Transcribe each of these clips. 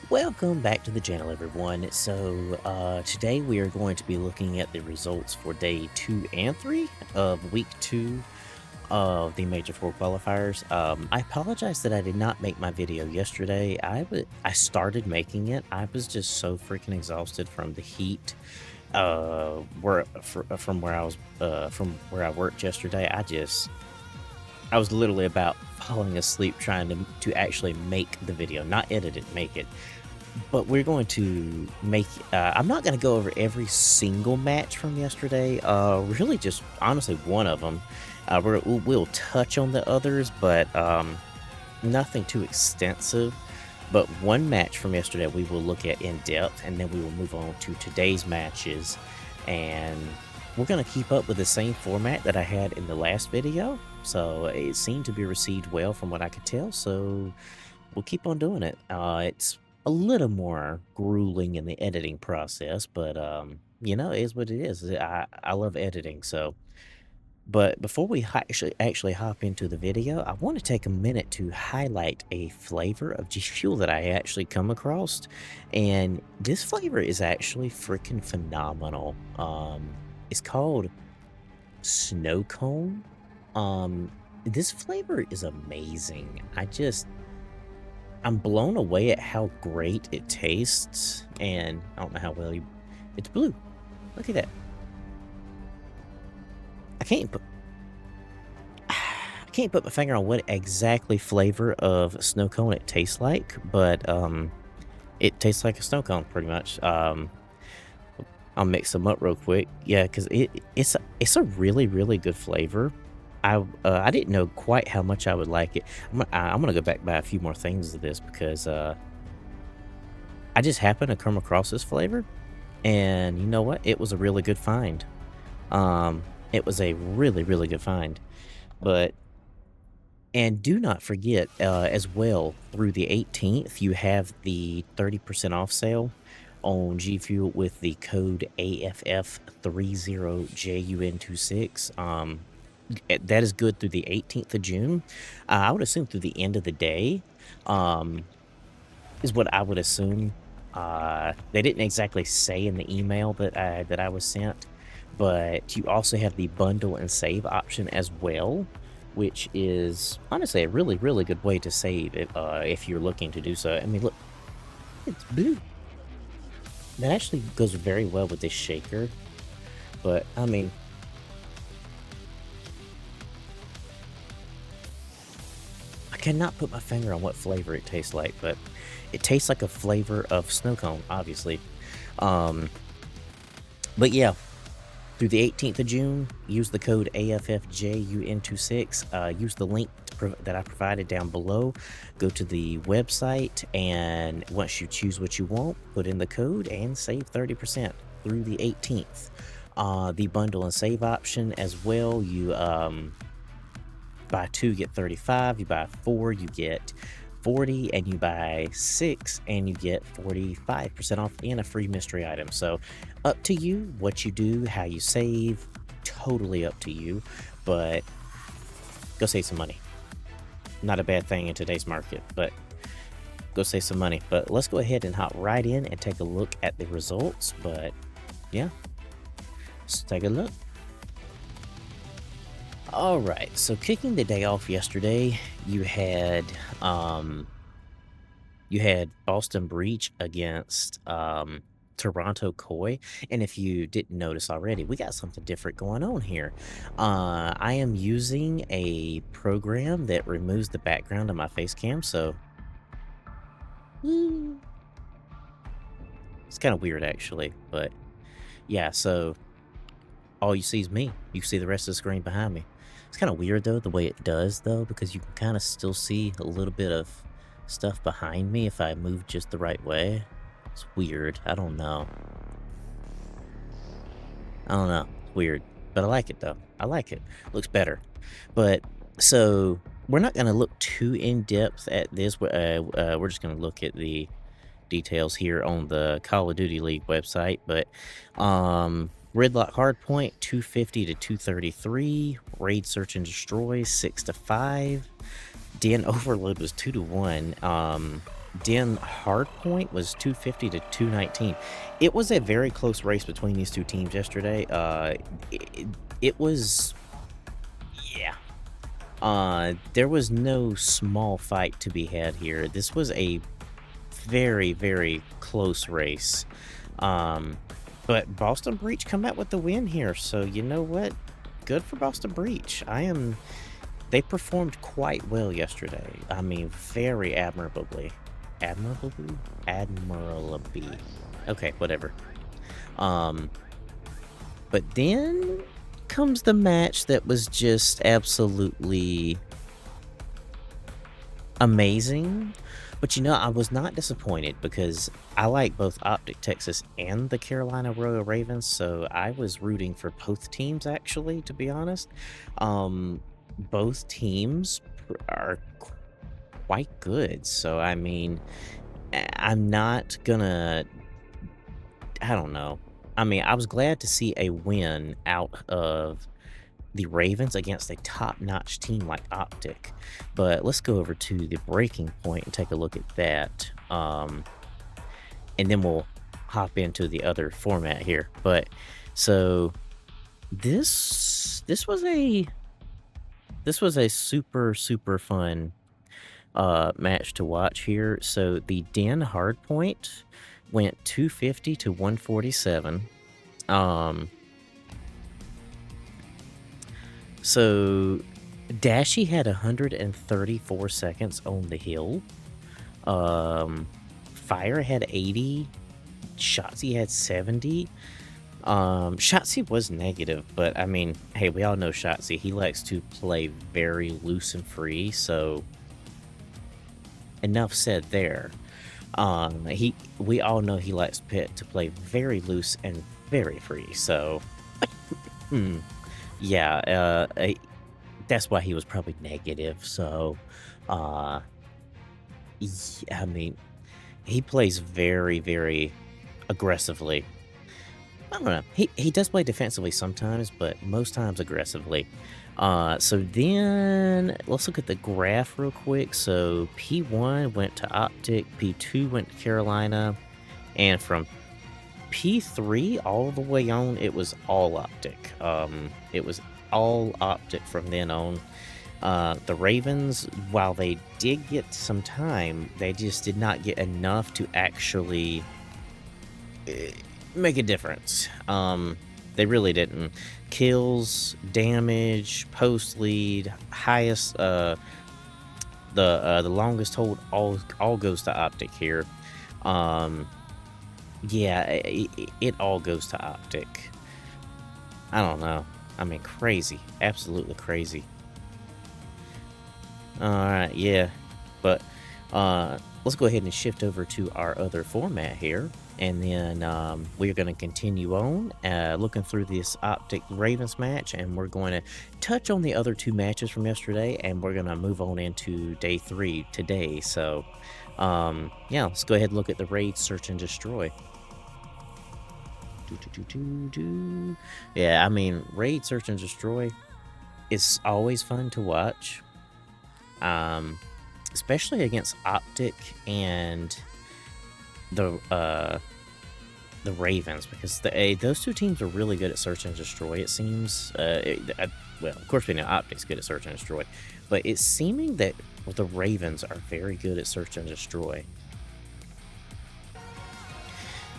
Welcome back to the channel, everyone. Today we are going to be looking at the results for day 2 and 3 of week 2 of the Major 4 qualifiers. I apologize that I did not make my video yesterday. I started making it. I was just so freaking exhausted from the heat from where I worked yesterday. I was literally about falling asleep trying to actually make the video, not edit it, make it. But we're going to make, I'm not going to go over every single match from yesterday, really just honestly one of them. We'll touch on the others, but nothing too extensive. But one match from yesterday we will look at in depth, and then we will move on to today's matches. And we're going to keep up with the same format that I had in the last video. So it seemed to be received well from what I could tell. So we'll keep on doing it. It's a little more grueling in the editing process, but you know, it is what it is. I love editing. But before we actually hop into the video, I want to take a minute to highlight a flavor of Gfuel that I actually come across, and this flavor is actually freaking phenomenal. It's called Snow Cone. This flavor is amazing. I'm blown away at how great it tastes, and I don't know how well it's blue. Look at that. I can't put my finger on what exactly flavor of snow cone it tastes like, but it tastes like a snow cone pretty much. I'll mix them up real quick. Yeah, because it's a really good flavor. I didn't know quite how much I would like it. I'm gonna go back by a few more things of this because I just happened to come across this flavor, and you know what? It was a really good find. It was a really good find. And do not forget as well, through the 18th, you have the 30% off sale on Gfuel with the code AFF30JUN26. That is good through the 18th of June. I would assume through the end of the day is what I would assume. They didn't exactly say in the email that I was sent, but you also have the bundle and save option as well, which is honestly a really good way to save if you're looking to do so. I mean, look, it's blue. That actually goes very well with this shaker, but I mean, I cannot put my finger on what flavor it tastes like, but it tastes like a flavor of snow cone, obviously. But yeah, through the 18th of June, use the code AFFJUN26. Use the link that I provided down below. Go to the website, and once you choose what you want, put in the code and save 30% through the 18th. The bundle and save option as well, you buy 2 get 35, you buy 4 you get 40, and you buy 6 and you get 45% off and a free mystery item. So up to you what you do, how you save, totally up to you, but go save some money. Not a bad thing in today's market, but go save some money. But let's go ahead and hop right in and take a look at the results. But yeah, let's take a look. All right, so kicking the day off yesterday, you had Boston Breach against Toronto Koi, and if you didn't notice already, we got something different going on here. I am using a program that removes the background of my face cam, so it's kind of weird actually, but yeah, so all you see is me. You see the rest of the screen behind me. It's kind of weird though, the way it does though, because you can kind of still see a little bit of stuff behind me if I move just the right way. It's weird. I don't know. It's weird, but I like it though. I like it. Looks better. But so we're not going to look too in depth at this. We're just going to look at the details here on the Call of Duty League website. But Red Lock Hardpoint 250 to 233. Raid Search and Destroy 6 to 5. Den Overload was 2 to 1. Den Hardpoint was 250 to 219. It was a very close race between these two teams yesterday. It was, yeah. There was no small fight to be had here. This was a very, very close race. But Boston Breach come out with the win here. So you know what? Good for Boston Breach. They performed quite well yesterday. I mean, very admirably. Admirably. Okay, whatever. But then comes the match that was just absolutely amazing. But you know, I was not disappointed because I like both Optic Texas and the Carolina Royal Ravens, so I was rooting for both teams, actually, to be honest. Both teams are quite good, so I mean, I'm not gonna, I don't know. I mean, I was glad to see a win out of the Ravens against a top-notch team like Optic. But let's go over to the breaking point and take a look at that. And then we'll hop into the other format here. But so this was a super fun match to watch here. So the Den Hardpoint went 250 to 147. So Dashy had 134 seconds on the hill. Fire had 80. Shotzi had 70. Shotzi was negative, but I mean, hey, we all know Shotzi. He likes to play very loose and free, so enough said there. We all know he likes Pitt to play very loose and very free, so yeah, that's why he was probably negative. So, I mean, he plays very, very aggressively. I don't know. He does play defensively sometimes, but most times aggressively. So then let's look at the graph real quick. So P1 went to Optic, P2 went to Carolina, and from P3 all the way on, it was all Optic. It was all Optic from then on. The Ravens, while they did get some time, they just did not get enough to actually make a difference. They really didn't. Kills, damage, post lead, highest, the longest hold, all goes to Optic here. Yeah, it all goes to Optic. I don't know. I mean, crazy. Absolutely crazy. Alright, yeah. But let's go ahead and shift over to our other format here. And then we're going to continue on looking through this Optic Ravens match. And we're going to touch on the other two matches from yesterday. And we're going to move on into day 3 today. So, yeah, let's go ahead and look at the Raid Search and Destroy. Yeah, I mean, Raid Search and Destroy is always fun to watch. Especially against Optic and the Ravens, because those two teams are really good at search and destroy, it seems. Well, of course we know Optic's good at search and destroy, but it's seeming that the Ravens are very good at search and destroy.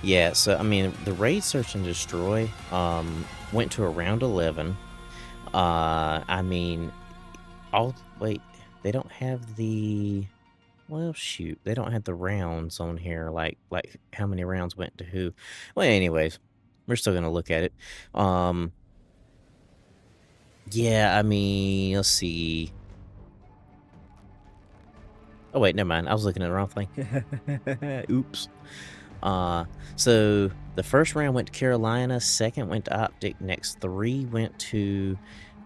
Yeah, so I mean, the Raid Search and Destroy went to around 11. I mean, wait, they don't have the, well, shoot, they don't have the rounds on here, like how many rounds went to who. Well, anyways, we're still gonna look at it. Yeah, I mean, let's see. Oh wait, never mind. I was looking at the wrong thing. Oops. So the first round went to Carolina, second went to Optic, next 3 went to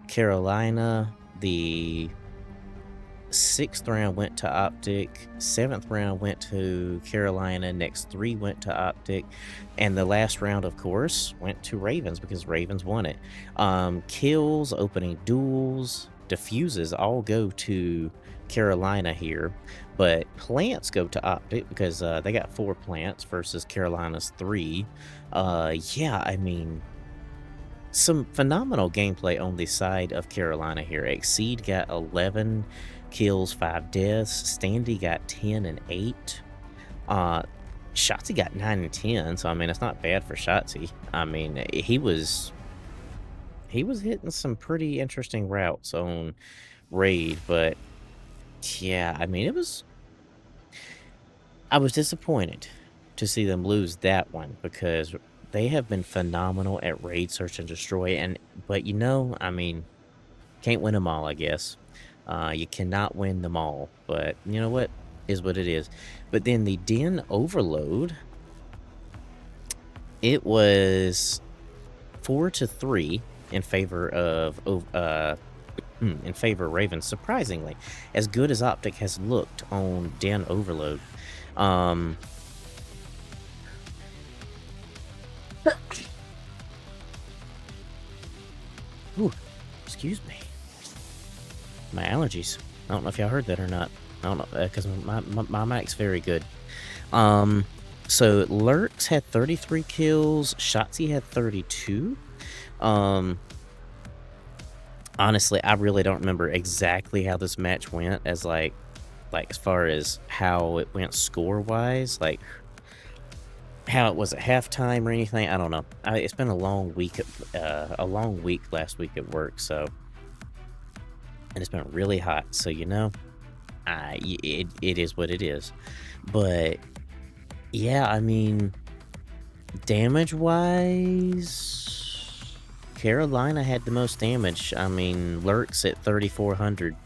Carolina, the 6th round went to Optic, 7th round went to Carolina, next 3 went to Optic, and the last round, of course, went to Ravens because Ravens won it. Kills, opening duels, diffuses all go to Carolina here, but plants go to Optic because they got 4 plants versus Carolina's 3. Yeah, I mean, some phenomenal gameplay on the side of Carolina here. Exceed got 11 kills, 5 deaths. Standy got 10 and 8. Shotzi got 9 and 10, so I mean, it's not bad for Shotzi. I mean, he was hitting some pretty interesting routes on Raid, but yeah, I mean, I was disappointed to see them lose that one because they have been phenomenal at Raid, Search, and Destroy, but you know, I mean, can't win them all, I guess. You cannot win them all, but you know what? Is what it is. But then the Den Overload, it was 4-3 in favor of Ravens. Surprisingly, as good as Optic has looked on Den Overload. Ooh, excuse me. My allergies. I don't know if y'all heard that or not. I don't know, because my mic's very good. So Lurks had 33 kills. Shotzi had 32. Honestly, I really don't remember exactly how this match went as like as far as how it went score-wise, like how it was at halftime or anything. I don't know. It's been a long week last week at work, so, and it's been really hot, so you know, it is what it is. But yeah, I mean, damage-wise, Carolina had the most damage. I mean, Lurks at 3,400,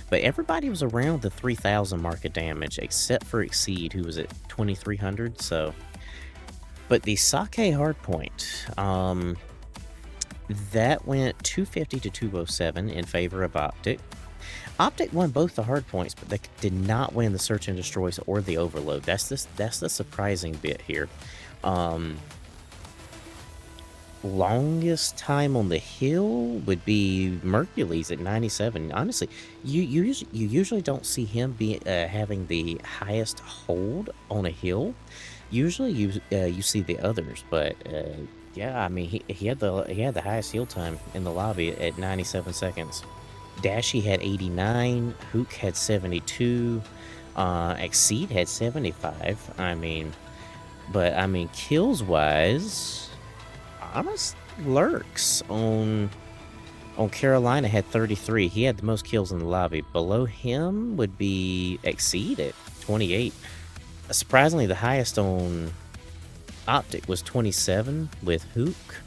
but everybody was around the 3,000 mark of damage, except for Exceed, who was at 2,300, so. But the Sake Hardpoint, that went 250 to 207 in favor of Optic. Optic won both the hard points, but they did not win the Search and Destroys or the Overload. That's the surprising bit here. Longest time on the hill would be Mercules at 97. Honestly, you usually don't see him be having the highest hold on a hill. Usually you see the others, but yeah, I mean he had the highest heal time in the lobby at 97 seconds. Dashy had 89, Hook had 72, Exceed had 75. I mean, kills wise, honest Lurks on Carolina had 33. He had the most kills in the lobby. Below him would be Exceed at 28. Surprisingly, the highest on Optic was 27 with Hook.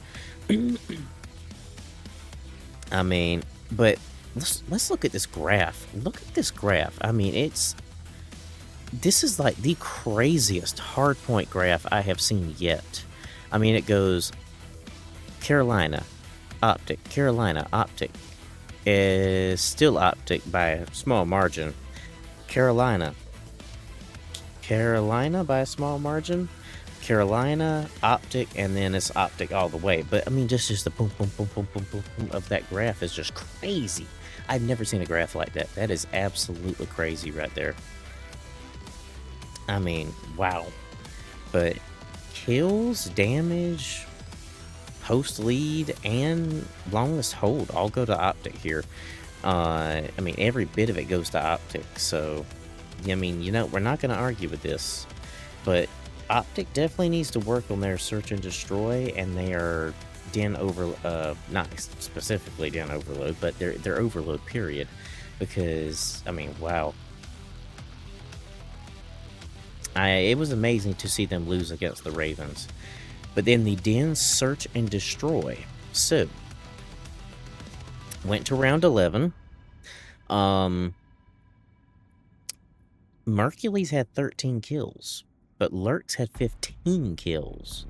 I mean, but let's look at this graph. Look at this graph. I mean, this is like the craziest hardpoint graph I have seen yet. I mean, it goes Carolina, Optic, Carolina, Optic, is still Optic by a small margin. Carolina by a small margin. Carolina, Optic, and then it's Optic all the way. But I mean, just the boom, boom, boom, boom, boom, boom, boom of that graph is just crazy. I've never seen a graph like that. That is absolutely crazy right there. I mean, wow. But kills, damage, post lead, and longest hold all go to Optic here. I mean, every bit of it goes to Optic. So, I mean, you know, we're not going to argue with this. But Optic definitely needs to work on their Search and Destroy, and they are not specifically Den Overload, but their Overload period, because I mean, wow, it was amazing to see them lose against the Ravens. But then the Den Search and Destroy, so went to round 11. Mercules had 13 kills, but Lurks had 15 kills.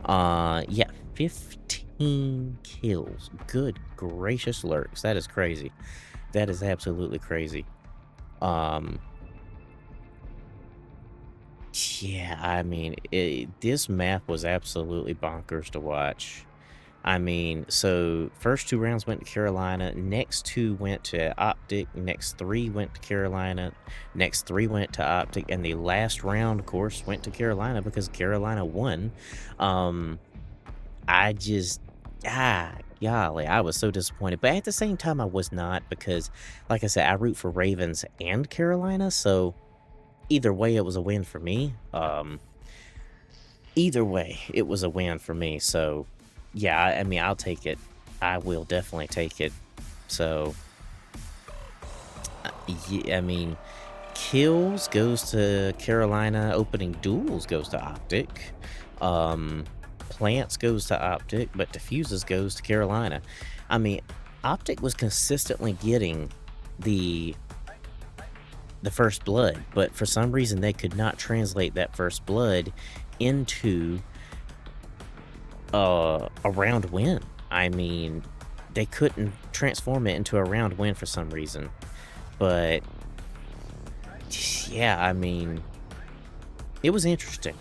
Yeah, 15 kills. Good gracious, Lurks. That is crazy. That is absolutely crazy. Yeah, I mean, this map was absolutely bonkers to watch. I mean, so first 2 rounds went to Carolina, next 2 went to Optic, next 3 went to Carolina, next 3 went to Optic, and the last round, of course, went to Carolina because Carolina won. I just, golly, I was so disappointed. But at the same time, I was not because, like I said, I root for Ravens and Carolina, so either way, it was a win for me. Either way, it was a win for me. So, yeah, I mean, I'll take it. I will definitely take it. So, yeah, I mean, kills goes to Carolina. Opening duels goes to Optic. Plants goes to Optic, but diffuses goes to Carolina. I mean, Optic was consistently getting the first blood, but for some reason they could not translate that first blood into a round win. I mean, they couldn't transform it into a round win for some reason. But yeah, I mean, it was interesting.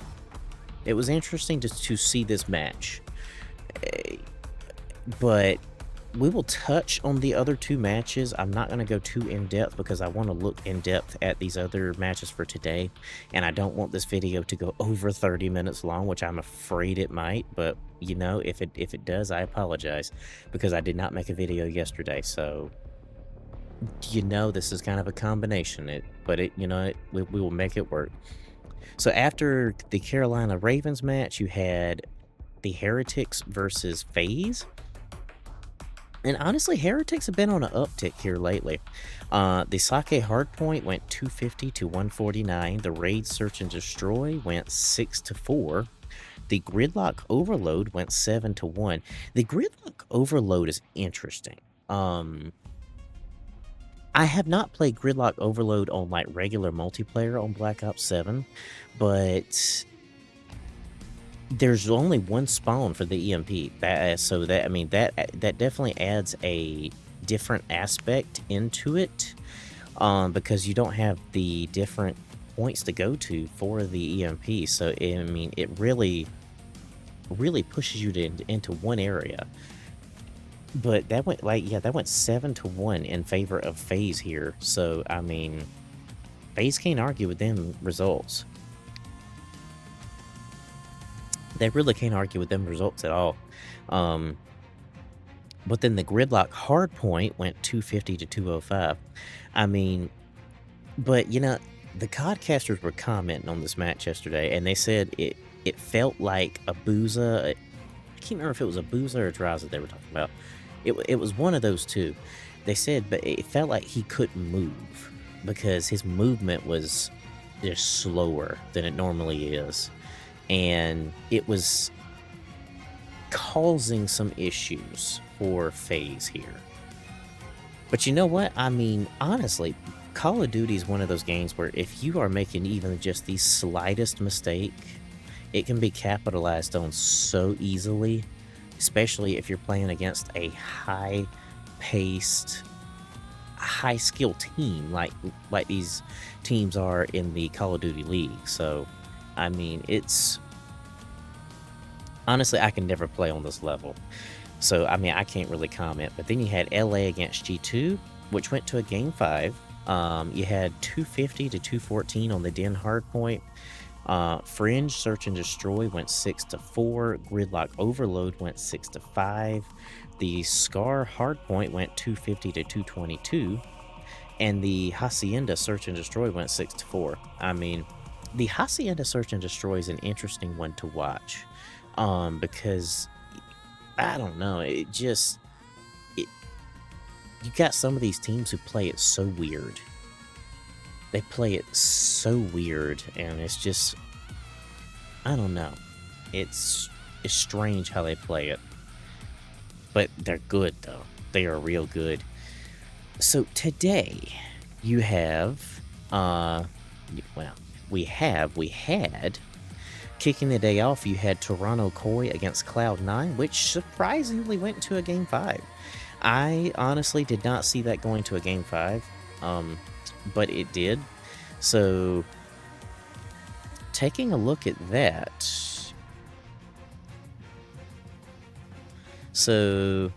It was interesting to see this match. But we will touch on the other 2 matches. I'm not going to go too in-depth because I want to look in-depth at these other matches for today. And I don't want this video to go over 30 minutes long, which I'm afraid it might. But, you know, if it does, I apologize because I did not make a video yesterday. So, you know, this is kind of a combination. We will make it work. So after the Carolina Ravens match, you had the Heretics versus FaZe. And honestly, Heretics have been on an uptick here lately. The Sake Hardpoint went 250 to 149. The Raid Search and Destroy went 6 to 4. The Gridlock Overload went 7 to 1. The Gridlock Overload is interesting. I have not played Gridlock Overload on like regular multiplayer on Black Ops 7, but there's only one spawn for the EMP. That definitely adds a different aspect into it, because you don't have the different points to go to for the EMP. So I mean, it really pushes you into one area. But that went 7 to 1 in favor of FaZe here. So I mean, FaZe can't argue with them results. They really can't argue with them results at all. But then the Gridlock Hardpoint went 250 to 205. I mean, but you know, the codcasters were commenting on this match yesterday, and they said it felt like a Booza. I can't remember if it was a Booza or Draza they were talking about. It was one of those two. They said, but it felt like he couldn't move because his movement was just slower than it normally is. And it was causing some issues for FaZe here. But you know what? I mean, honestly, Call of Duty is one of those games where if you are making even just the slightest mistake, it can be capitalized on so easily, especially if you're playing against a high-paced, high-skill team like these teams are in the Call of Duty League. So, I mean, honestly, I can never play on this level. So, I mean, I can't really comment. But then you had LA against G2, which went to a Game 5. You had 250 to 214 on the Den Hardpoint. Fringe Search and Destroy went 6 to 4. Gridlock Overload went 6 to 5. The Scar Hardpoint went 250 to 222. And the Hacienda Search and Destroy went 6 to 4. I mean, the Hacienda Search and Destroy is an interesting one to watch. Because I don't know, you got some of these teams who play it so weird. They play it so weird, and it's just, I don't know. It's strange how they play it. But they're good, though. They are real good. So today, you have, we had, kicking the day off, you had Toronto Koi against Cloud9, which surprisingly went to a Game 5. I honestly did not see that going to a Game 5, but it did. So, taking a look at that. So,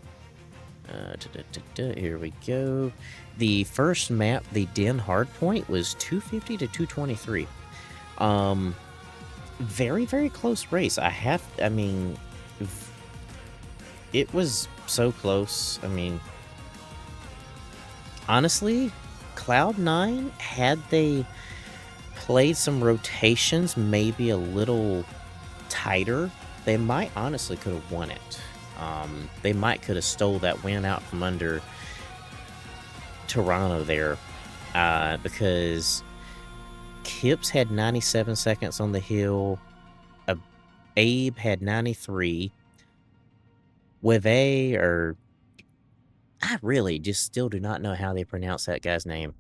here we go. The first map, the Den Hardpoint, was 250 to 223. Very, very close race. I mean, it was so close. I mean, honestly, Cloud9, had they played some rotations maybe a little tighter, they might honestly could have won it. They might could have stole that win out from under Toronto there, because Kips had 97 seconds on the hill, Abe had 93, Weve, or I really just still do not know how they pronounce that guy's name.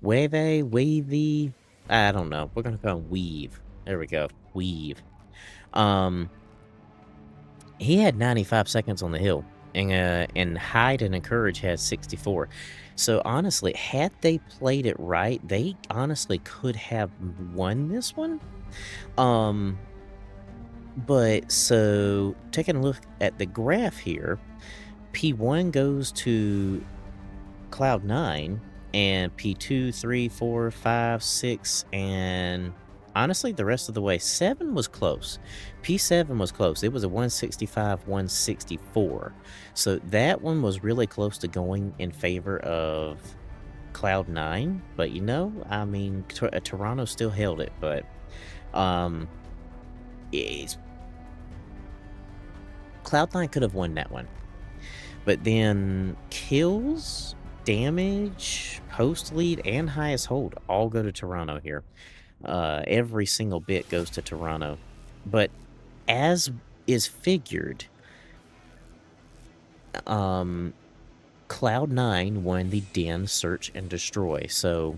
Wavy, I don't know. We're gonna call him Weave. There we go, Weave. He had 95 seconds on the hill, and Hyde and Encourage had 64. So honestly, had they played it right, they honestly could have won this one. But so taking a look at the graph here, P1 goes to Cloud9, and P2, 3, 4, 5, 6, and honestly, the rest of the way, 7 was close. P7 was close. It was a 165, 164. So that one was really close to going in favor of Cloud9. But, you know, I mean, Toronto still held it. But Cloud9 could have won that one. But then kills, damage, post lead, and highest hold all go to Toronto here. Every single bit goes to Toronto. But as is figured, Cloud9 won the Den Search and Destroy. So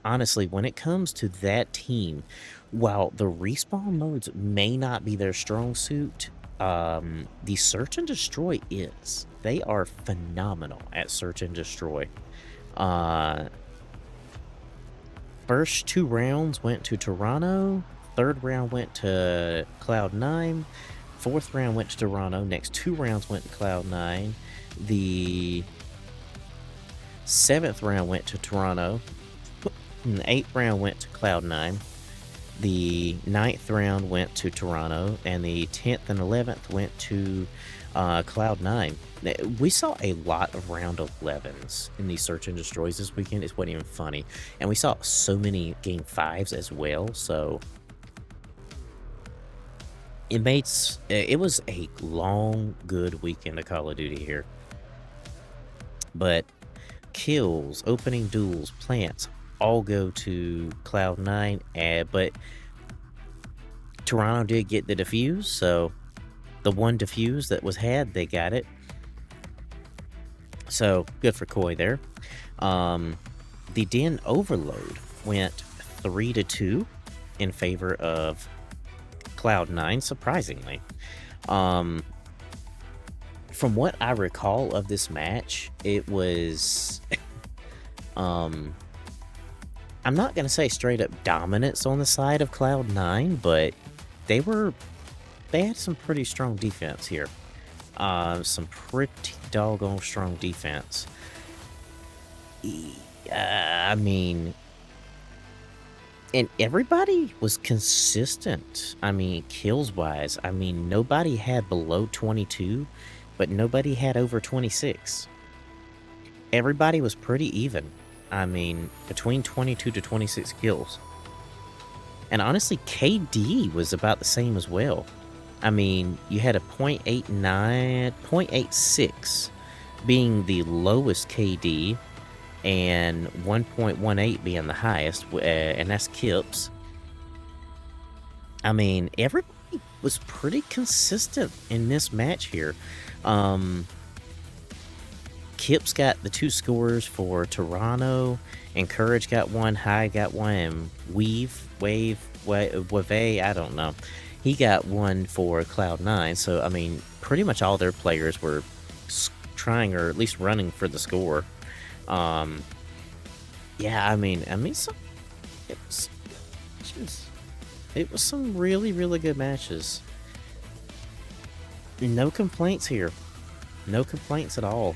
honestly, when it comes to that team, while the respawn modes may not be their strong suit, the Search and Destroy is. They are phenomenal at Search and Destroy. First 2 rounds went to Toronto. Third round went to Cloud9. Fourth round went to Toronto. Next 2 rounds went to Cloud9. The 7th round went to Toronto. And the 8th round went to Cloud9. The 9th round went to Toronto. And the 10th and 11th went to Cloud9. We saw a lot of round 11s in these Search and Destroys this weekend. It wasn't even funny. And we saw so many game 5s as well. So it was a long, good weekend of Call of Duty here. But kills, opening duels, plants, all go to Cloud9. But Toronto did get the defuse, so the one defuse that was had, they got it. So good for Koi there. The Den Overload went 3-2 in favor of Cloud9, surprisingly. From what I recall of this match, it was I'm not gonna say straight up dominance on the side of Cloud9, but they had some pretty strong defense here. Some pretty doggone strong defense. I mean, and everybody was consistent. I mean, kills wise, I mean, nobody had below 22, but nobody had over 26. Everybody was pretty even. I mean, between 22 to 26 kills. And honestly, KD was about the same as well. I mean, you had a 0.86 being the lowest KD, and 1.18 being the highest, and that's Kips. I mean, everybody was pretty consistent in this match here. Kips got the 2 scores for Toronto, Encourage got 1, High got 1, and Wave, I don't know. He got 1 for Cloud9, so, I mean, pretty much all their players were trying, or at least running for the score. Yeah, I mean, it was some really, really good matches. No complaints here. No complaints at all.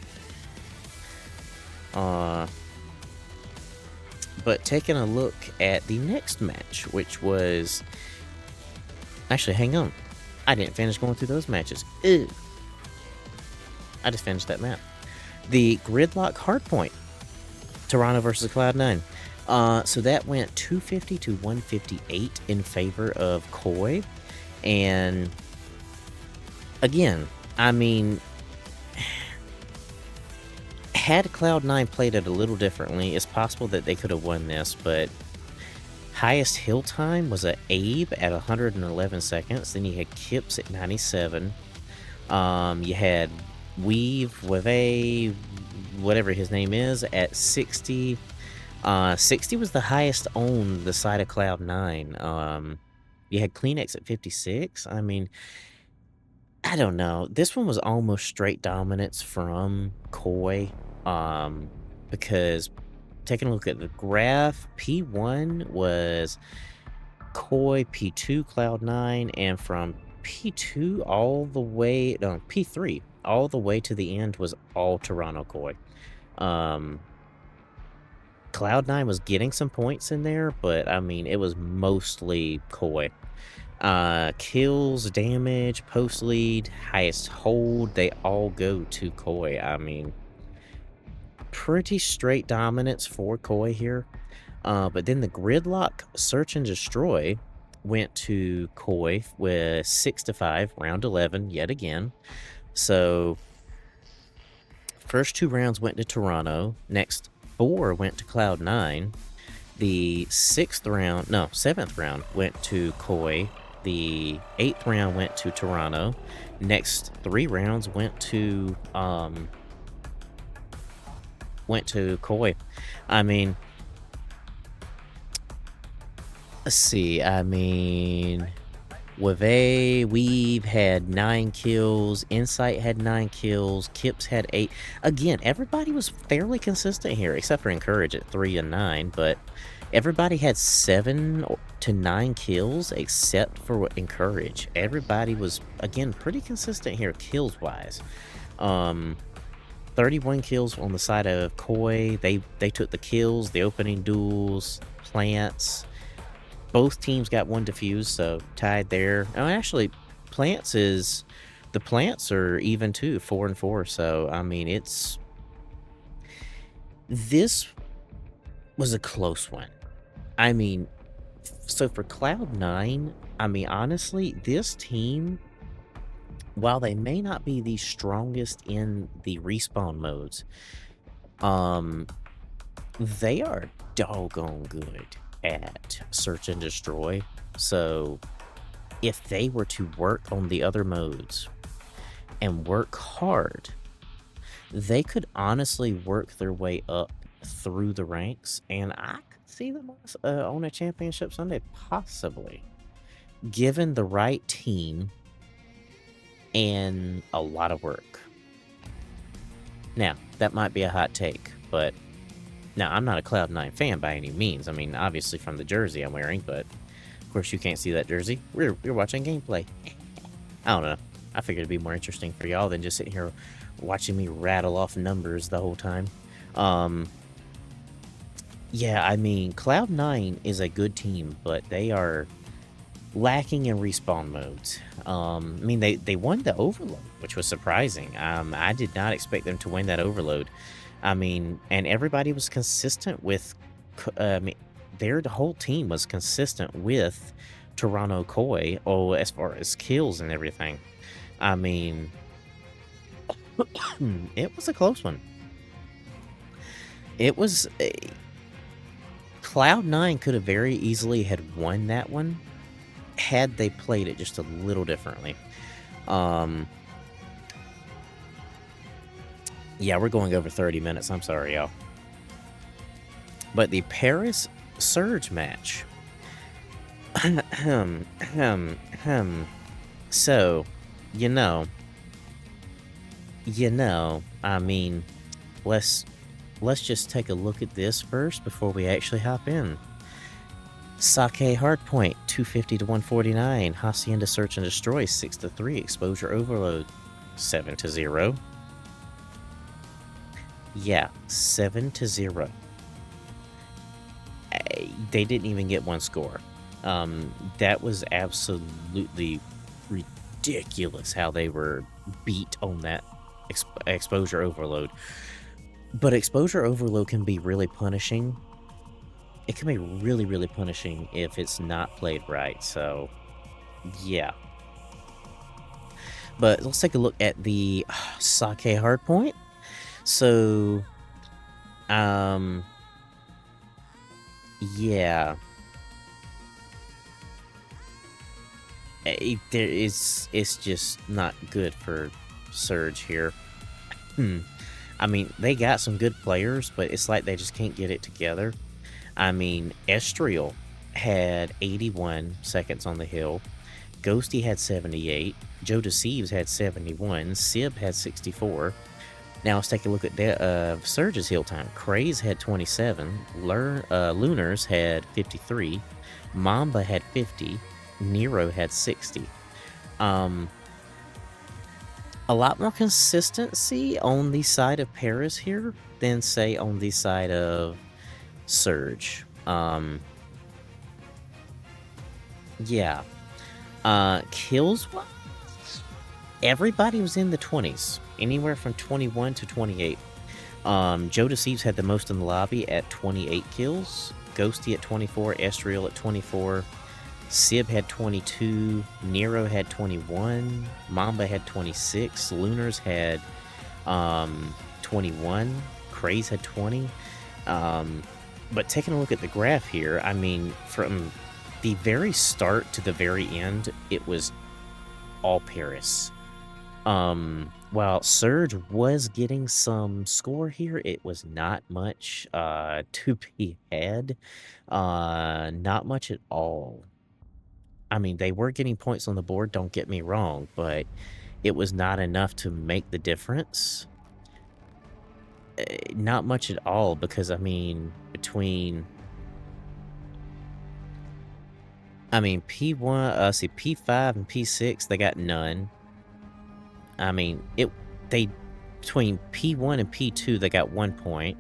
But taking a look at the next match, which was... Actually, hang on. I didn't finish going through those matches. Ew. I just finished that map. The Gridlock Hardpoint. Toronto versus Cloud9. So that went 250 to 158 in favor of Koi. And again, I mean, had Cloud9 played it a little differently, it's possible that they could have won this, but highest hill time was a Abe at 111 seconds. Then you had Kips at 97. You had Wave, whatever his name is, at 60. 60 was the highest on the side of Cloud9. You had Kleenex at 56. I mean, I don't know. This one was almost straight dominance from Koi. Because taking a look at the graph, P1 was Koi, P2 Cloud9, and from P2 all the way, no, P3 all the way to the end was all Toronto Koi. Cloud9 was getting some points in there, but I mean, it was mostly Koi. Kills, damage, post lead, highest hold, they all go to Koi. I mean, pretty straight dominance for Koi here. But then the Gridlock Search and Destroy went to Koi with 6-5, round 11 yet again. So first 2 rounds went to Toronto. Next 4 went to Cloud9. The 7th round went to Koi. The 8th round went to Toronto. Next 3 rounds went to Koi. I mean, let's see. I mean, Weave had 9 kills. Insight had 9 kills. Kips had 8. Again, everybody was fairly consistent here, except for Encourage at 3 and 9. But everybody had 7 to 9 kills, except for Encourage. Everybody was, again, pretty consistent here, kills-wise. 31 kills on the side of Koi. They took the kills, the opening duels, plants. Both teams got 1 defuse, so tied there. Oh, actually, the plants are even too, 4 and 4. So I mean, this was a close one. I mean, so for Cloud9, I mean, honestly, this team, while they may not be the strongest in the respawn modes, they are doggone good at Search and Destroy. So if they were to work on the other modes and work hard, they could honestly work their way up through the ranks, and I could see them on a championship Sunday, possibly, given the right team and a lot of work. Now, that might be a hot take, but now I'm not a Cloud9 fan by any means. I mean, obviously from the jersey I'm wearing, but of course you can't see that jersey. We're watching gameplay. I don't know. I figured it'd be more interesting for y'all than just sitting here watching me rattle off numbers the whole time. Yeah, I mean, Cloud9 is a good team, but they are lacking in respawn modes. I mean, they won the Overload, which was surprising. I did not expect them to win that Overload. I mean, and everybody was consistent with, the whole team was consistent with Toronto Koi, as far as kills and everything. I mean, it was a close one. It was, Cloud9 could have very easily had won that one had they played it just a little differently. Yeah, we're going over 30 minutes. I'm sorry, y'all. But the Paris Surge match. So, I mean, let's just take a look at this first before we actually hop in. Sake Hardpoint 250 to 149. Hacienda Search and Destroy 6 to 3. Exposure Overload 7 to 0. Yeah, 7 to 0. They didn't even get one score. That was absolutely ridiculous how they were beat on that exposure overload. But exposure overload can be really punishing. It can be really, really punishing if it's not played right. So, yeah. But let's take a look at the Sake Hardpoint. So, yeah. It's just not good for Surge here. I mean, they got some good players, but it's like they just can't get it together. I mean, Estriel had 81 seconds on the hill. Ghosty had 78. Joe Deceives had 71. Sib had 64. Now let's take a look at Surge's hill time. Craze had 27. Lunars had 53. Mamba had 50. Nero had 60. A lot more consistency on the side of Paris here than, say, on the side of Surge. Yeah. Kills, everybody was in the 20s, anywhere from 21 to 28. Joe Deceives had the most in the lobby at 28 kills. Ghosty at 24. Estriel at 24. Sib had 22. Nero had 21. Mamba had 26. Lunars had 21. Craze had 20. But taking a look at the graph here, I mean, from the very start to the very end, it was all Paris. While Surge was getting some score here, it was not much to be had. Not much at all. I mean, they were getting points on the board, don't get me wrong, but it was not enough to make the difference. Not much at all, because, I mean, between... I mean, P1, P5 and P6, they got none. I mean, between P1 and P2, they got 1 point.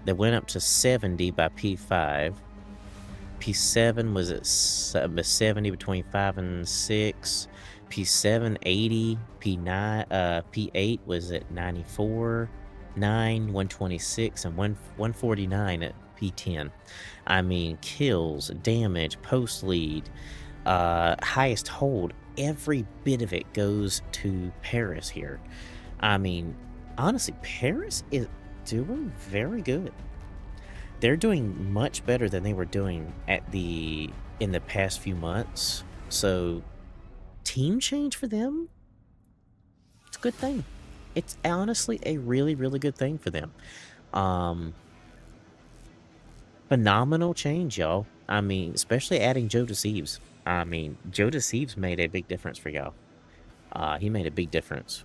They went up to 70 by P5. P7 was at 70 between 5 and 6. P7, 80. P8 was at 94. 9, 126, and 149 at P10. I mean, kills, damage, post lead, highest hold, every bit of it goes to Paris here. I mean, honestly, Paris is doing very good. They're doing much better than they were doing in the past few months. So, team change for them, it's a good thing. It's honestly a really, really good thing for them. Phenomenal change, y'all. I mean, especially adding Joe Deceives. I mean, Joe Deceives made a big difference for y'all. He made a big difference.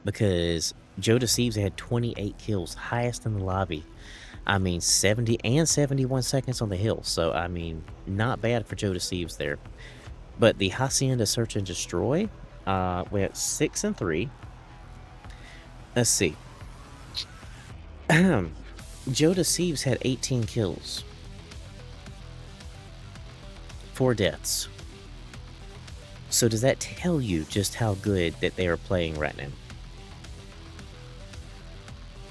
Because Joe Deceives had 28 kills, highest in the lobby. I mean, 70 and 71 seconds on the hill. So, I mean, not bad for Joe Deceives there. But the Hacienda Search and Destroy, we're at 6 and 3. Let's see. Joe Deceives had 18 kills. 4 deaths. So does that tell you just how good that they are playing right now?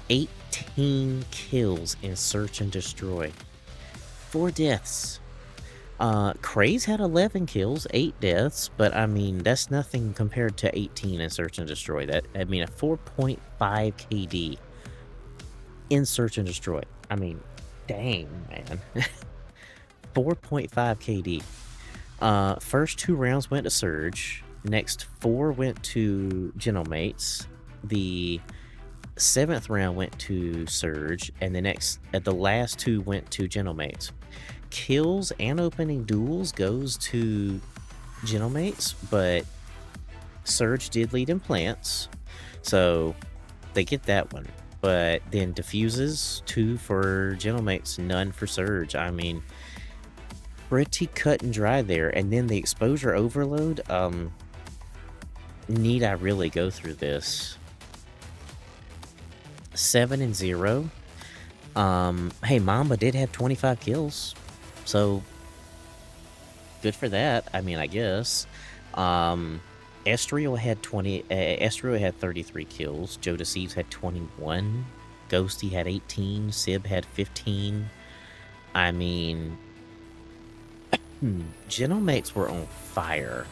18 kills in Search and Destroy. 4 deaths. Craze had 11 kills, 8 deaths, but I mean, that's nothing compared to 18 in Search and Destroy. I mean, a 4.5 KD in Search and Destroy. I mean, dang, man. 4.5 KD. First 2 rounds went to Surge. Next 4 went to Gentlemates. The 7th round went to Surge, and the last 2 went to Gentlemates. Kills and opening duels goes to Gentlemates, but Surge did lead in plants, so they get that one. But then diffuses, 2 for Gentlemates, none for Surge. I mean, pretty cut and dry there. And then the exposure overload, need I really go through this? 7-0. Hey, Mamba did have 25 kills, so good for that. I mean, I guess. Estriel had 33 kills. Joe Deceives had 21. Ghosty had 18. Sib had 15. I mean, Genomics were on fire.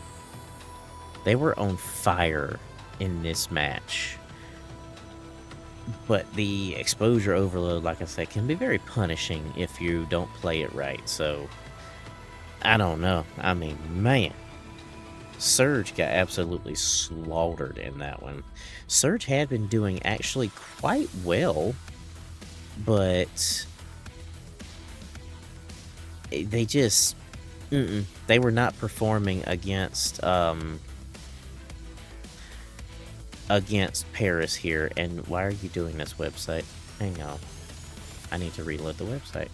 They were on fire in this match. But the exposure overload, like I said, can be very punishing if you don't play it right. So, I don't know. I mean, man. Surge got absolutely slaughtered in that one. Surge had been doing actually quite well, but they just... they were not performing against Paris here. And why are you doing this, website? Hang on. I need to reload the website.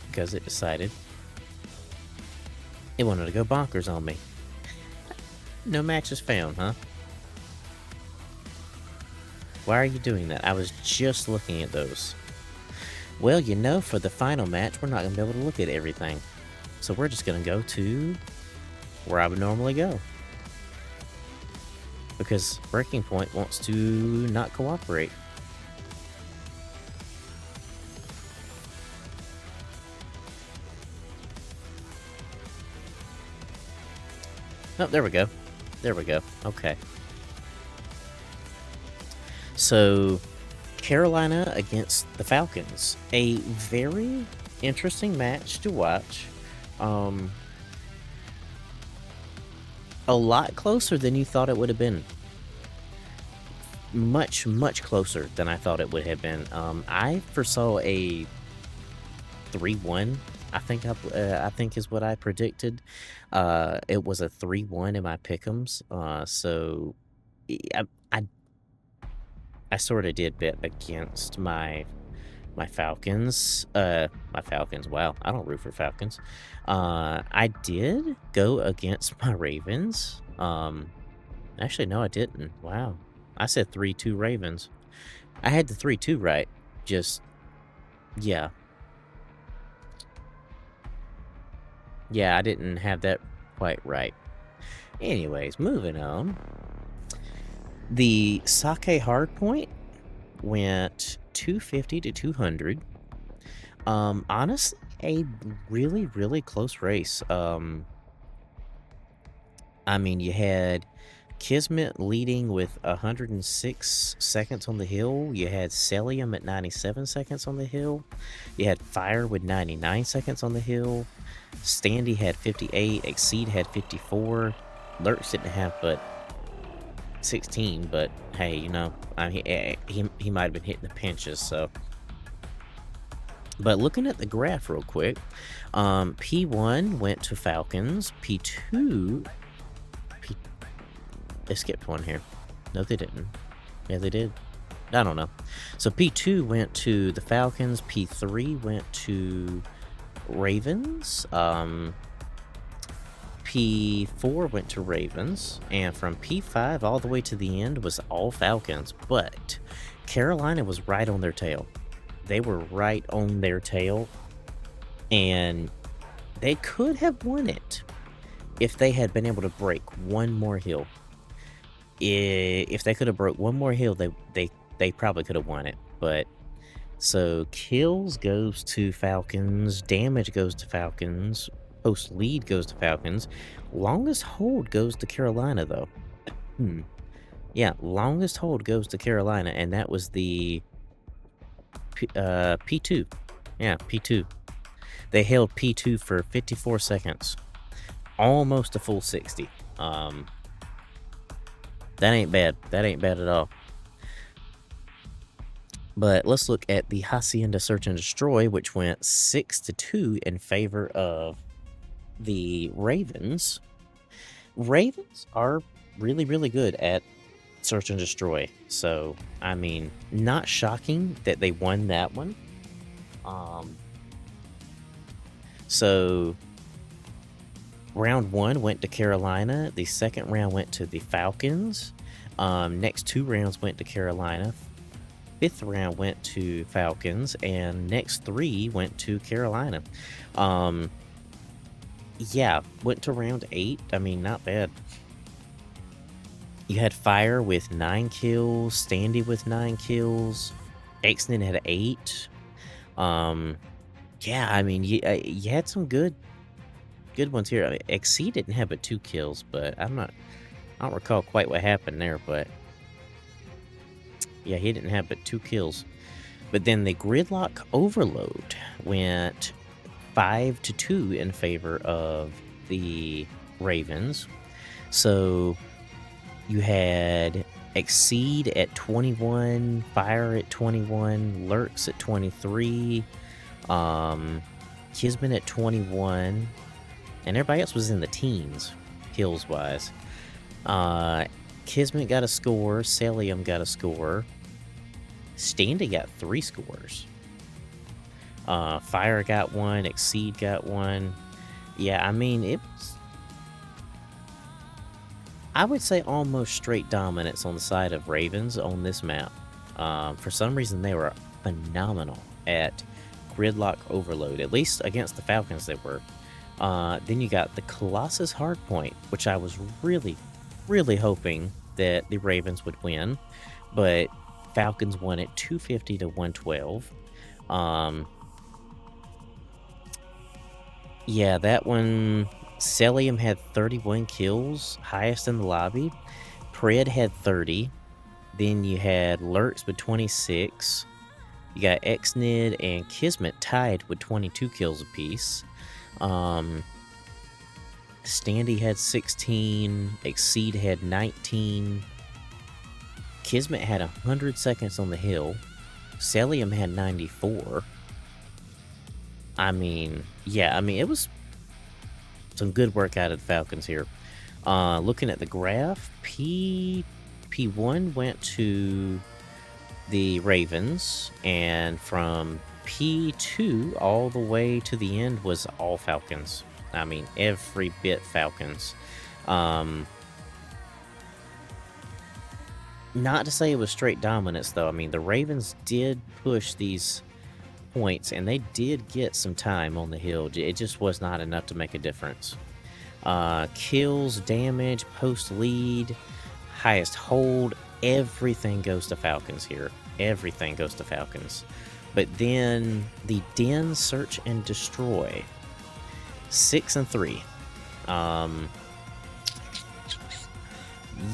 Because it decided it wanted to go bonkers on me. No matches found, huh? Why are you doing that? I was just looking at those. Well, you know, for the final match, we're not going to be able to look at everything. So we're just going to go to where I would normally go. Because Breaking Point wants to not cooperate. Oh, there we go. There we go. Okay. So, Carolina against the Falcons. A very interesting match to watch. A lot closer than you thought it would have been. Much, much closer than I thought it would have been. I foresaw a 3-1. I think is what I predicted. It was a 3-1 in my pick'ems. So I sort of did bet against my Falcons. My Falcons. Wow, I don't root for Falcons. I did go against my Ravens. Actually, no, I didn't. Wow, I said 3-2 Ravens. I had the 3-2 right. Just, yeah. Yeah, I didn't have that quite right. Anyways, moving on. The Sake Hardpoint went 250 to 200. Honestly, a really, really close race. I mean, you had Kismet leading with 106 seconds on the hill. You had Celium at 97 seconds on the hill. You had Fire with 99 seconds on the hill. Standy had 58. Exceed had 54. Lurks didn't have but 16, but hey, you know, he might have been hitting the pinches, so. But looking at the graph real quick, P1 went to Falcons. They skipped one here. No, they didn't. Yeah, they did. I don't know. So P2 went to the Falcons. P3 went to Ravens. P4 went to Ravens. And from P5 all the way to the end was all Falcons. But Carolina was right on their tail. They were right on their tail. And they could have won it if they had been able to break one more hill. If they could have broke one more hill, they probably could have won it. But so kills goes to Falcons, damage goes to Falcons, post lead goes to Falcons, longest hold goes to Carolina though. Yeah, longest hold goes to Carolina, and that was the P2. Yeah, P2. They held P2 for 54 seconds, almost a full 60. That ain't bad. That ain't bad at all. But let's look at the Hacienda Search and Destroy, which went 6-2 in favor of the Ravens. Ravens are really, really good at Search and Destroy. So, I mean, not shocking that they won that one. So round 1 went to Carolina. The second round went to the Falcons. Next 2 rounds went to Carolina. 5th round went to Falcons, and next 3 went to Carolina. Yeah, went to round 8. I mean, not bad. You had Fire with 9 kills, Standy with 9 kills, Xnin had 8. Yeah, I mean, you had some good ones here. I mean, Exceed didn't have but 2 kills, but I don't recall quite what happened there, but yeah, he didn't have but 2 kills. But then the Gridlock Overload went 5-2 in favor of the Ravens. So you had Exceed at 21, Fire at 21, Lurks at 23, Kismet at 21, and everybody else was in the teens, kills-wise. Kismet got a score, Celium got a score, Standy got 3 scores. Fire got 1, Exceed got 1. Yeah, I mean, it was, I would say, almost straight dominance on the side of Ravens on this map. For some reason, they were phenomenal at Gridlock Overload, at least against the Falcons they were. Then you got the Colossus Hardpoint, which I was really, really hoping that the Ravens would win, but Falcons won it 250 to 112. Yeah, that one, Celium had 31 kills, highest in the lobby. Pred had 30. Then you had Lurks with 26. You got Xnid and Kismet tied with 22 kills apiece. Standy had 16. Exceed had 19. Kismet had 100 seconds on the hill. Celium had 94. I mean, yeah, I mean, it was some good work out of the Falcons here. Looking at the graph, P1 went to the Ravens, and from P2 all the way to the end was all Falcons. I mean, every bit Falcons. Not to say it was straight dominance, though. I mean, the Ravens did push these points, and they did get some time on the hill. It just was not enough to make a difference. Kills, damage, post lead, highest hold, everything goes to Falcons here. Everything goes to Falcons. But then the Den, Search, and Destroy, 6-3.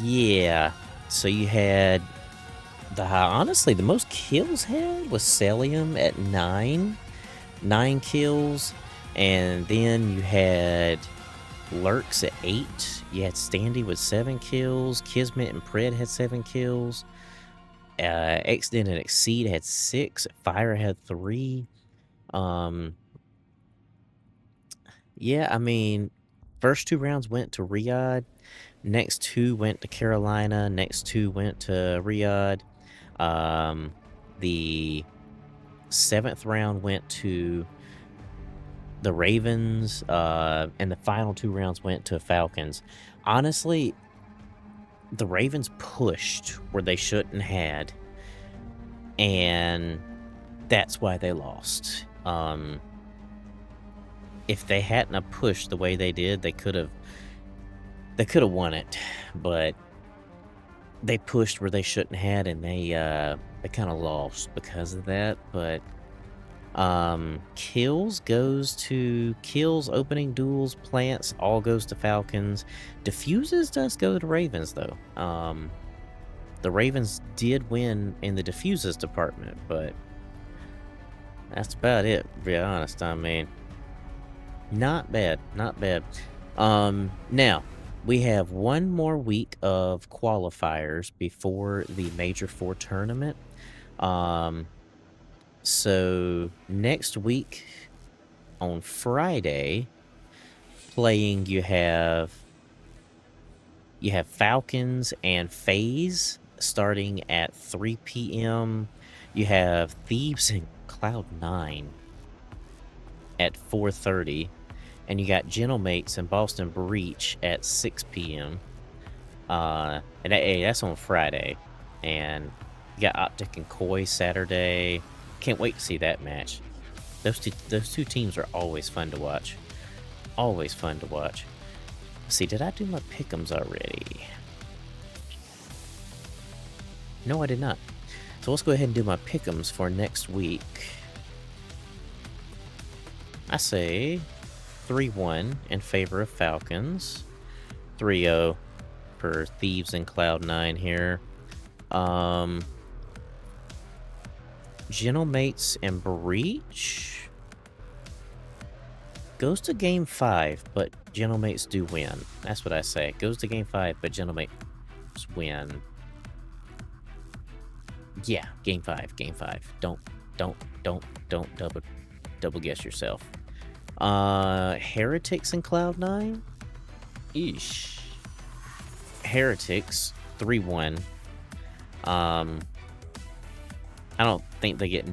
Yeah. So you had honestly, the most kills had was Celium at 9 kills, and then you had Lurks at 8. You had Standy with 7 kills. Kismet and Pred had 7 kills. Xden and Exceed had 6. Fire had 3. Yeah, I mean, first 2 rounds went to Riyadh. Next 2 went to Carolina. Next 2 went to Riyadh. The 7th round went to the Ravens, and the final 2 rounds went to Falcons. Honestly, the Ravens pushed where they shouldn't had, and that's why they lost. If they hadn't have pushed the way they did, they could have won it, but they pushed where they shouldn't had, and they kind of lost because of that. But kills, opening duels, plants, all goes to Falcons. Diffuses does go to Ravens, though. The Ravens did win in the diffuses department, but that's about it, to be honest. I mean, not bad. Now, we have one more week of qualifiers before the Major 4 tournament. So next week on Friday, playing, you have Falcons and FaZe starting at 3 p.m. You have Thebes and Cloud9 at 4:30, and you got Gentlemates and Boston Breach at 6 p.m. And that's on Friday, and you got Optic and Koi Saturday. Can't wait to see that match. Those two teams are always fun to watch. Always fun to watch. Let's see, did I do my pick'ems already? No, I did not. So let's go ahead and do my pick'ems for next week. I say 3-1 in favor of Falcons. 3-0 for Thieves and Cloud9 here. Gentlemates and Breach goes to game 5, but Gentlemates do win. That's what I say. Goes to game 5, but Gentlemates win. Yeah, game 5. Don't double guess yourself. Heretics and Cloud9. Eesh. Heretics 3-1. I don't think they get,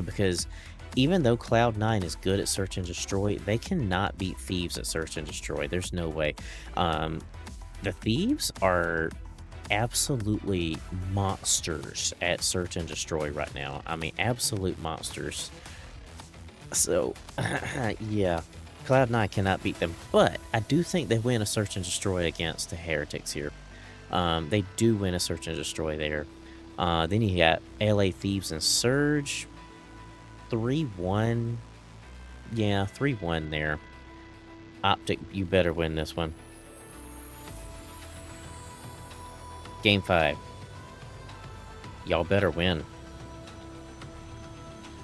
because even though Cloud9 is good at search and destroy, they cannot beat Thieves at search and destroy. There's no way. The Thieves are absolutely monsters at search and destroy right now. I mean, absolute monsters. So, yeah, Cloud9 cannot beat them, but I do think they win a search and destroy against the Heretics here. They do win a search and destroy there. Then you got LA Thieves and Surge. 3-1. Yeah, 3-1 there. Optic, you better win this one. Game 5. Y'all better win.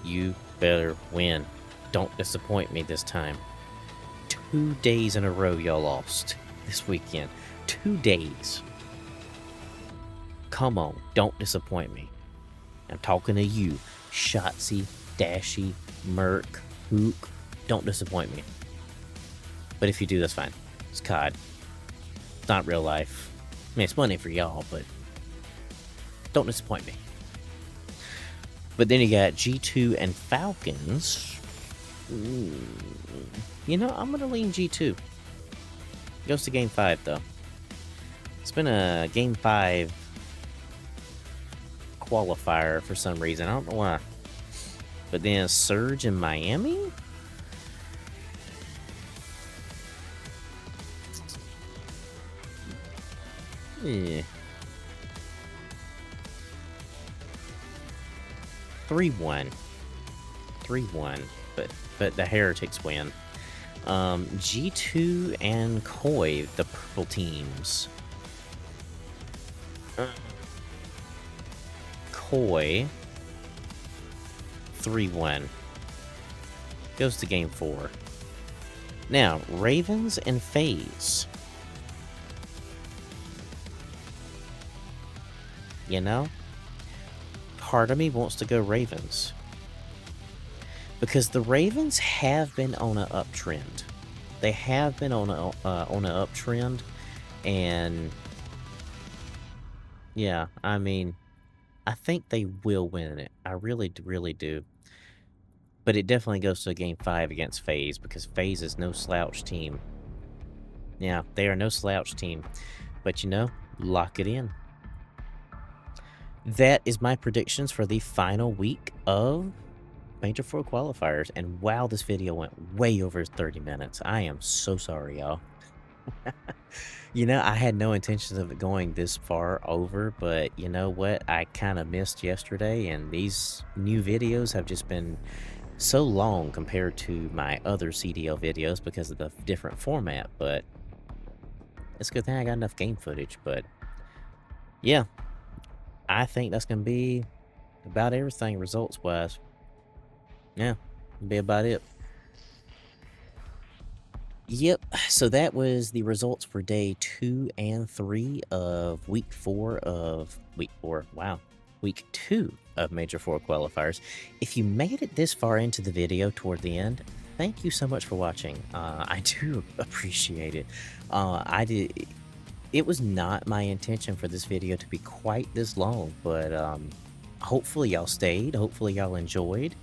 You better win. Don't disappoint me this time. 2 days in a row y'all lost this weekend. 2 days. Come on, don't disappoint me. I'm talking to you, Shotzi, Dashy, Merc, Hook. Don't disappoint me. But if you do, that's fine. It's COD. It's not real life. I mean, it's money for y'all, but don't disappoint me. But then you got G2 and Falcons. You know, I'm going to lean G2. Goes to game 5, though. It's been a game 5 qualifier for some reason. I don't know why. But then Surge in Miami? Yeah. 3-1. 3-1. But the Heretics win. G2 and Koi, the purple teams. Koi 3-1. Goes to game 4. Now, Ravens and FaZe. You know, part of me wants to go Ravens, because the Ravens have been on an uptrend. They have been on an uptrend, and yeah, I mean, I think they will win it. I really do. But it definitely goes to game 5 against FaZe, because FaZe is no slouch team. Yeah, they are no slouch team. But you know, lock it in. That is my predictions for the final week of Major 4 qualifiers. And wow, this video went way over 30 minutes. I am so sorry, y'all. You know, I had no intentions of it going this far over, but you know what? I kind of missed yesterday, and these new videos have just been so long compared to my other CDL videos because of the different format. But it's a good thing I got enough game footage. But yeah, I think that's going to be about everything results-wise. Yeah, that'll be about it. Yep, so that was the results for day 2 and 3 of week 4 of week 2 of Major 4 qualifiers. If you made it this far into the video toward the end, thank you so much for watching. I do appreciate it. It was not my intention for this video to be quite this long, but hopefully y'all stayed. Hopefully y'all enjoyed.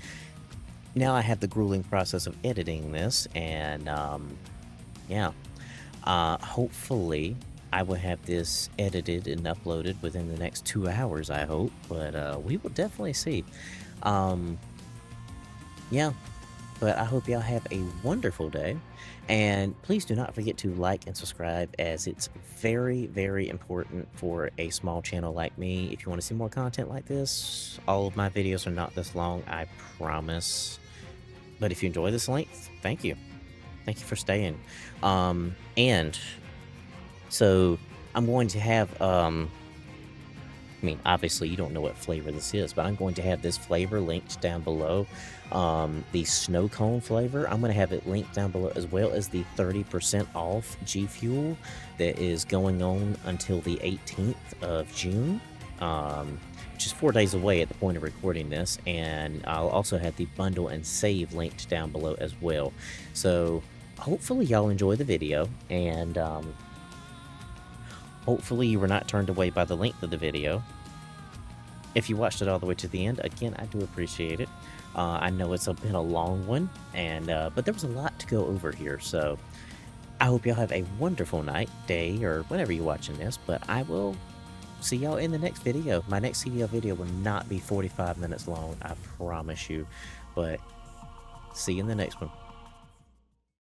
now I have the grueling process of editing this, and yeah, hopefully I will have this edited and uploaded within the next 2 hours, I hope, but we will definitely see. Um, yeah, but I hope y'all have a wonderful day, and please do not forget to like and subscribe, as it's very, very important for a small channel like me. If you want to see more content like this, all of my videos are not this long, I promise. But if you enjoy this length, thank you. Thank you for staying. And so I'm going to have, I mean, obviously you don't know what flavor this is, but I'm going to have this flavor linked down below. The snow cone flavor, I'm going to have it linked down below, as well as the 30% off Gfuel that is going on until the 18th of June. Which is 4 days away at the point of recording this, and I'll also have the bundle and save linked down below as well. So hopefully y'all enjoy the video, and hopefully you were not turned away by the length of the video. If you watched it all the way to the end, again, I do appreciate it. I know it's been a long one, and but there was a lot to go over here, so I hope y'all have a wonderful night, day, or whenever you're watching this, but I will see y'all in the next video. My next CDL video will not be 45 minutes long, I promise you, but see you in the next one.